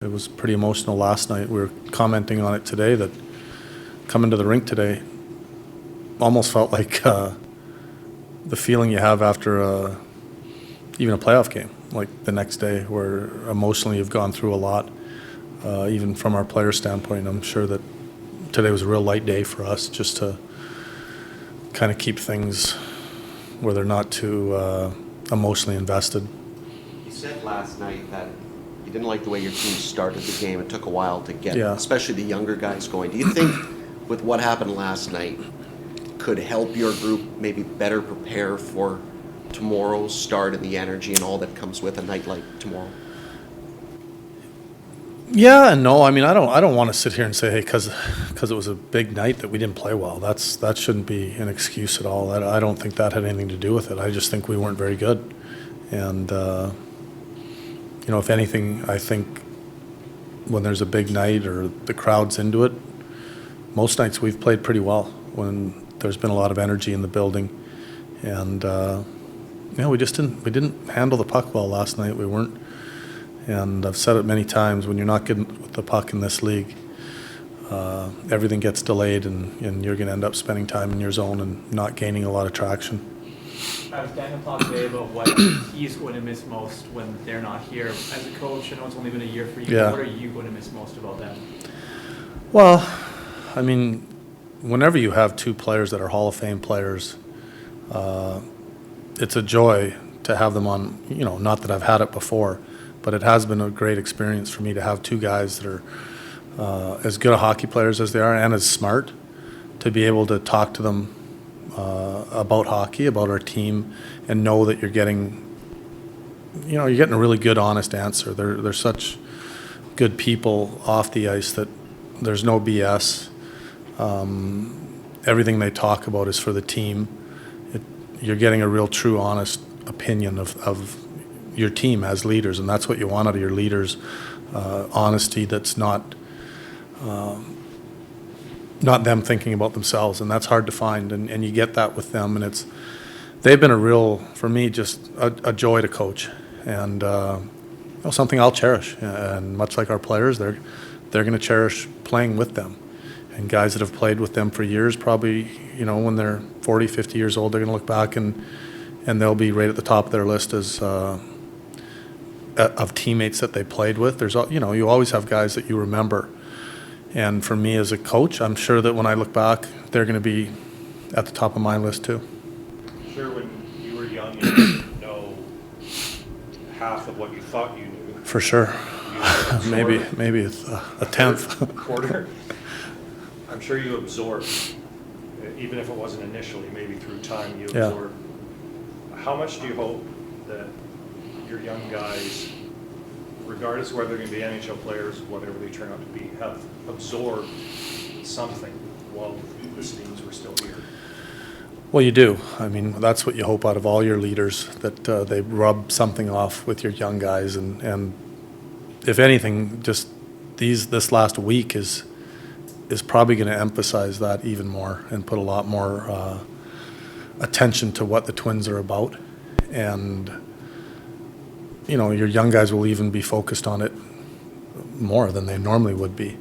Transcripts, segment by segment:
It was pretty emotional last night. We were commenting on it today that coming to the rink today almost felt like the feeling you have after even a playoff game, like the next day, where emotionally you've gone through a lot, even from our player standpoint. I'm sure that today was a real light day for us, just to kind of keep things where they're not too emotionally invested. You said last night that you didn't like the way your team started the game. It took a while to get, especially the younger guys, going. Do you think with what happened last night could help your group maybe better prepare for tomorrow's start and the energy and all that comes with a night like tomorrow? Yeah and no. I mean, I don't want to sit here and say, hey, because it was a big night that we didn't play well. That shouldn't be an excuse at all. I don't think that had anything to do with it. I just think we weren't very good. And, if anything, I think when there's a big night or the crowd's into it, most nights we've played pretty well when there's been a lot of energy in the building. And, we didn't handle the puck well last night. We weren't. And I've said it many times, when you're not good with the puck in this league, everything gets delayed and you're going to end up spending time in your zone and not gaining a lot of traction. Daniel talked today about what he's going to miss most when they're not here. As a coach, I know it's only been a year for you. Yeah. What are you going to miss most about them? Well, I mean, whenever you have two players that are Hall of Fame players, it's a joy to have them on, not that I've had it before, but it has been a great experience for me to have two guys that are as good a hockey players as they are and as smart, to be able to talk to them about hockey, about our team, and know that you're getting a really good, honest answer. They're such good people off the ice that there's no BS. Everything they talk about is for the team. You're getting a real, true, honest opinion of your team as leaders, and that's what you want out of your leaders. Honesty that's not them thinking about themselves, and that's hard to find, and you get that with them, and they've been a real, for me, just a joy to coach, and something I'll cherish, and much like our players, they're going to cherish playing with them. And guys that have played with them for years, probably, when they're 40, 50 years old, they're going to look back and they'll be right at the top of their list as of teammates that they played with. There's, you always have guys that you remember. And for me as a coach, I'm sure that when I look back, they're going to be at the top of my list too. Sure, when you were young, you didn't know half of what you thought you knew. For sure. Maybe a tenth. Quarter. I'm sure you absorbed, even if it wasn't initially, maybe through time you absorbed. How much do you hope that your young guys, regardless of whether they're going to be NHL players, whatever they turn out to be, have absorbed something while the Sedins were still here? Well, you do. I mean, that's what you hope out of all your leaders, that they rub something off with your young guys. And if anything, just this last week is probably going to emphasize that even more and put a lot more attention to what the Twins are about. And, your young guys will even be focused on it more than they normally would be.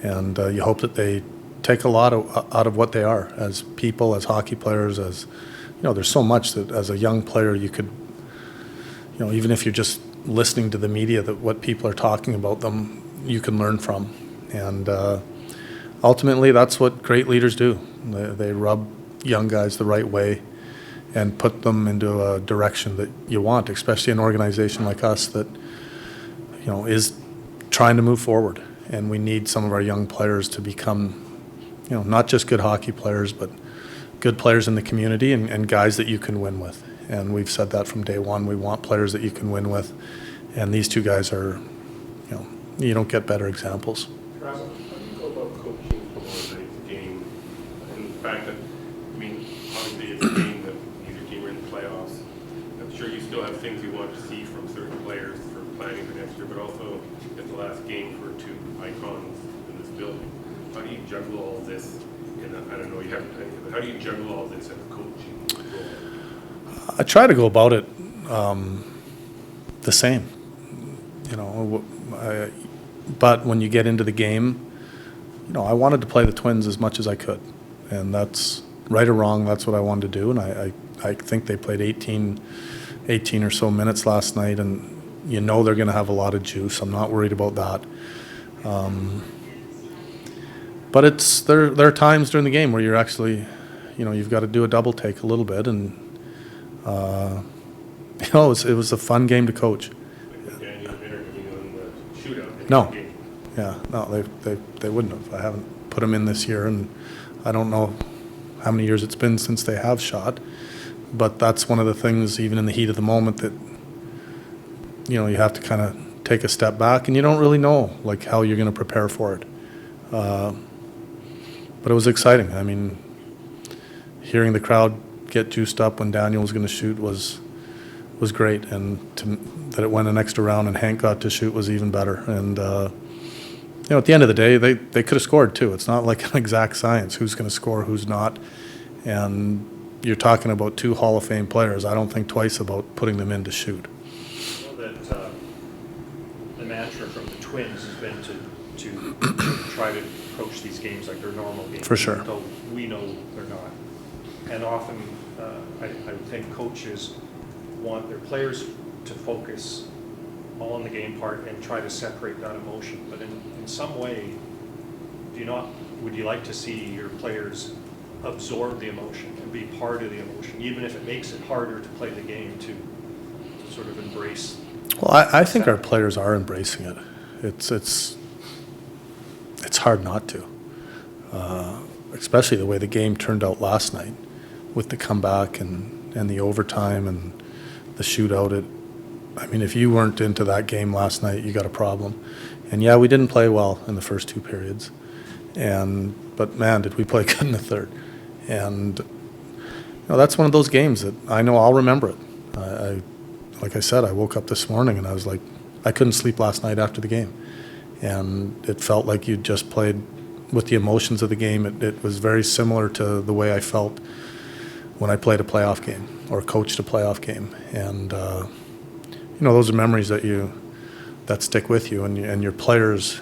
And you hope that they take a lot out of what they are as people, as hockey players, as, there's so much that as a young player you could, even if you're just listening to the media, that what people are talking about them, you can learn from. And ultimately, that's what great leaders do. They rub young guys the right way and put them into a direction that you want, especially an organization like us that, is trying to move forward. And we need some of our young players to become, not just good hockey players, but good players in the community and guys that you can win with. And we've said that from day one. We want players that you can win with. And these two guys are, you don't get better examples. Travis, how do you go about coaching for a game? And the fact that, obviously it's a game that neither team are in the playoffs. I'm sure you still have things you want to see from certain players for planning for next year, but also it's the last game for two icons in this building. How do you juggle all this? And I don't know, you haven't done it, but how do you juggle all this as a coaching role? I try to go about it the same. But when you get into the game, I wanted to play the Twins as much as I could. And that's right or wrong, that's what I wanted to do. And I think they played 18 or so minutes last night, and they're going to have a lot of juice. I'm not worried about that. But there are times during the game where you're actually, you've got to do a double take a little bit, and it was a fun game to coach. Daniel interviewing on the shootout. No, yeah, no, they wouldn't have. I haven't put them in this year, and I don't know how many years it's been since they have shot. But that's one of the things, even in the heat of the moment, that you have to kind of take a step back, and you don't really know how you're going to prepare for it. But it was exciting. I mean, hearing the crowd get juiced up when Daniel was going to shoot was great, and that it went an extra round and Hank got to shoot was even better. And at the end of the day, they could have scored too. It's not like an exact science who's going to score, who's not, and you're talking about two Hall of Fame players. I don't think twice about putting them in to shoot. I know that the mantra from the Twins has been to try to approach these games like they're normal games. For sure. Though we know they're not. And often, I think coaches want their players to focus all on the game part and try to separate that emotion. But in some way, would you like to see your players absorb the emotion and be part of the emotion, even if it makes it harder to play the game, to sort of embrace? Well, I think our players are embracing it. It's hard not to, especially the way the game turned out last night with the comeback and the overtime and the shootout. I mean, if you weren't into that game last night, you got a problem. And yeah, we didn't play well in the first two periods, but man, did we play good in the third. And that's one of those games that I know I'll remember it. Like I said, I woke up this morning and I was like, I couldn't sleep last night after the game. And it felt like you just played with the emotions of the game. It was very similar to the way I felt when I played a playoff game or coached a playoff game. And those are memories that stick with you, and your players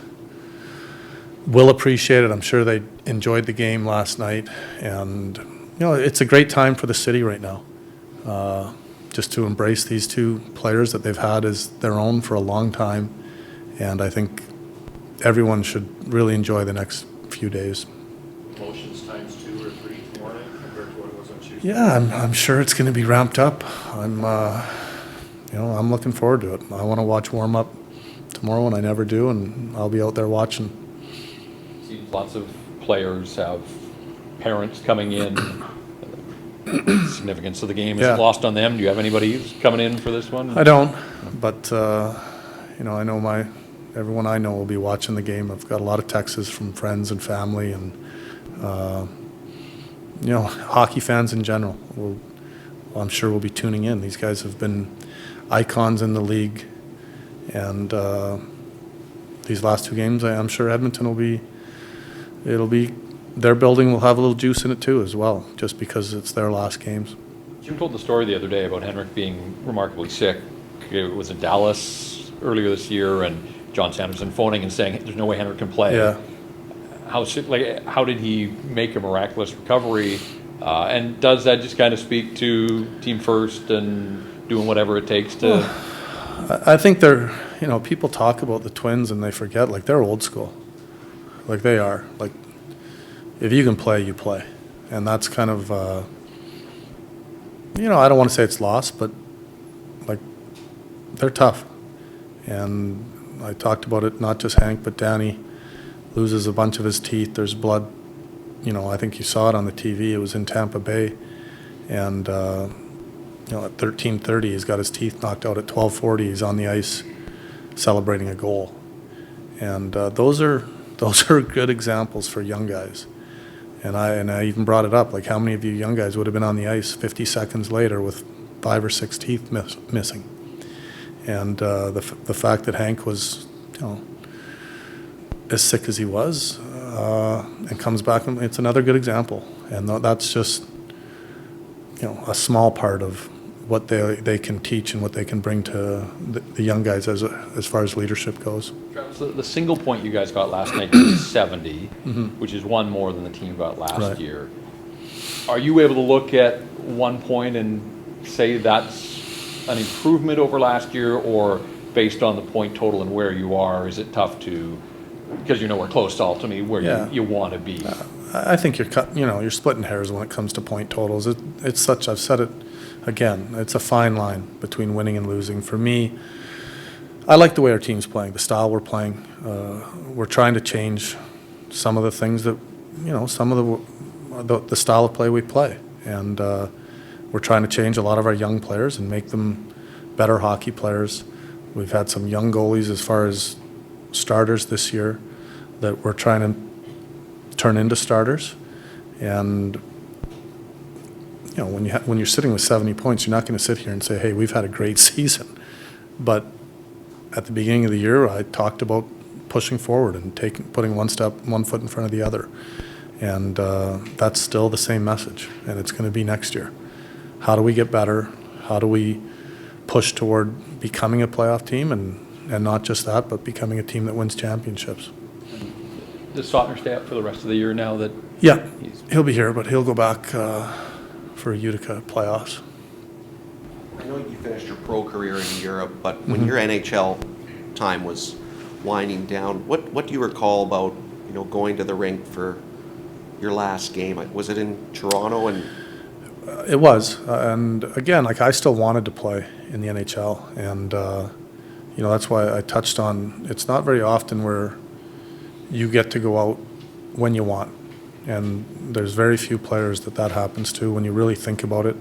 will appreciate it. I'm sure they enjoyed the game last night, and it's a great time for the city right now, just to embrace these two players that they've had as their own for a long time. And I think everyone should really enjoy the next few days. Emotions times 2 or 3 tomorrow night compared to what it was on Tuesday. Yeah, I'm sure it's going to be ramped up. I'm looking forward to it. I want to watch warm up tomorrow, and I never do, and I'll be out there watching. Seems lots of players have parents coming in. Significance of the game is lost on them. Do you have anybody who's coming in for this one? I don't, but I know everyone I know will be watching the game. I've got a lot of texts from friends and family, and hockey fans in general. I'm sure will be tuning in. These guys have been icons in the league, and these last two games, I'm sure Edmonton their building will have a little juice in it too as well, just because it's their last games. Jim told the story the other day about Henrik being remarkably sick. It was in Dallas earlier this year, and John Sanderson phoning and saying there's no way Henrik can play. Yeah. How did he make a miraculous recovery? And does that just kind of speak to team first and doing whatever it takes to? Well, I think people talk about the Twins and they forget, they're old school. They are. If you can play, you play. And that's kind of, I don't want to say it's lost, but they're tough. And I talked about it, not just Hank, but Danny loses a bunch of his teeth. There's blood. I think you saw it on the TV. It was in Tampa Bay. And, at 13:30, he's got his teeth knocked out. At 12:40, he's on the ice celebrating a goal. And those are good examples for young guys. And I even brought it up, how many of you young guys would have been on the ice 50 seconds later with 5 or 6 teeth missing? And the fact that Hank was, as sick as he was, and comes back, it's another good example. And that's just, a small part of what they can teach and what they can bring to the young guys as far as leadership goes. Travis, the single point you guys got last night was 70, which is one more than the team got last Right. year. Are you able to look at one point and say that's an improvement over last year, or based on the point total and where you are, is it tough to, because you're nowhere close to ultimately where Yeah. you want to be? I think you're splitting hairs when it comes to point totals. It's such, I've said it again, it's a fine line between winning and losing. For me, I like the way our team's playing, the style we're playing. We're trying to change some of the things that, some of the style of play we play. And we're trying to change a lot of our young players and make them better hockey players. We've had some young goalies as far as starters this year that we're trying to turn into starters. And when you're sitting with 70 points, you're not going to sit here and say, hey, we've had a great season. But at the beginning of the year, I talked about pushing forward and putting one foot in front of the other. And that's still the same message, and it's going to be next year. How do we get better? How do we push toward becoming a playoff team, and not just that, but becoming a team that wins championships? Does Sautner stay up for the rest of the year now that? Yeah, he'll be here, but he'll go back for Utica playoffs. I know you finished your pro career in Europe, but when your NHL time was winding down, what do you recall about going to the rink for your last game? Was it in Toronto? And It was, and again, I still wanted to play in the NHL, and that's why I touched on, it's not very often where you get to go out when you want, and there's very few players that happens to when you really think about it.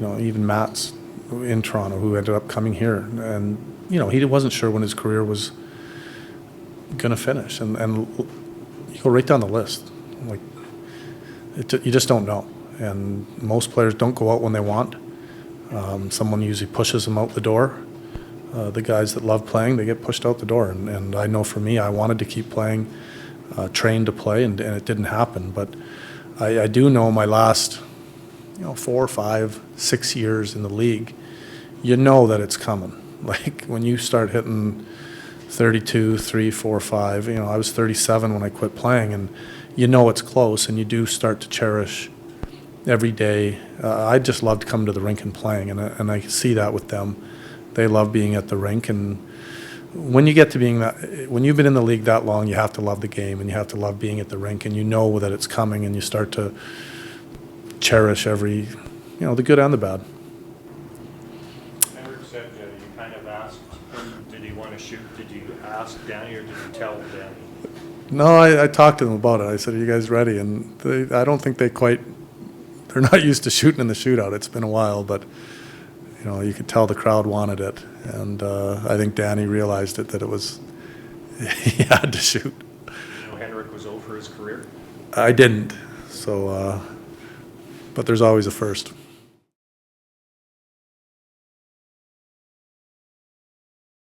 Even Matt's in Toronto, who ended up coming here, and he wasn't sure when his career was going to finish, and you go right down the list, you just don't know. And most players don't go out when they want. Someone usually pushes them out the door. The guys that love playing, they get pushed out the door. And I know for me, I wanted to keep playing, trained to play, and it didn't happen. But I do know my last, 4, 5, 6 years in the league, you know that it's coming. Like when you start hitting 32, 3, 4, 5, I was 37 when I quit playing, and it's close, and you do start to cherish every day. I just loved coming to the rink and playing, and I see that with them. They love being at the rink, and when you get to when you've been in the league that long, you have to love the game, and you have to love being at the rink, and you know that it's coming, and you start to cherish every, the good and the bad. Eric said you kind of asked him, did he want to shoot? Did you ask Danny, or did you tell Danny? No, I talked to them about it. I said, are you guys ready? And I don't think they're not used to shooting in the shootout. It's been a while, but you could tell the crowd wanted it, and I think Danny realized that it was he had to shoot. Henrik was over his career. I didn't, so but there's always a first.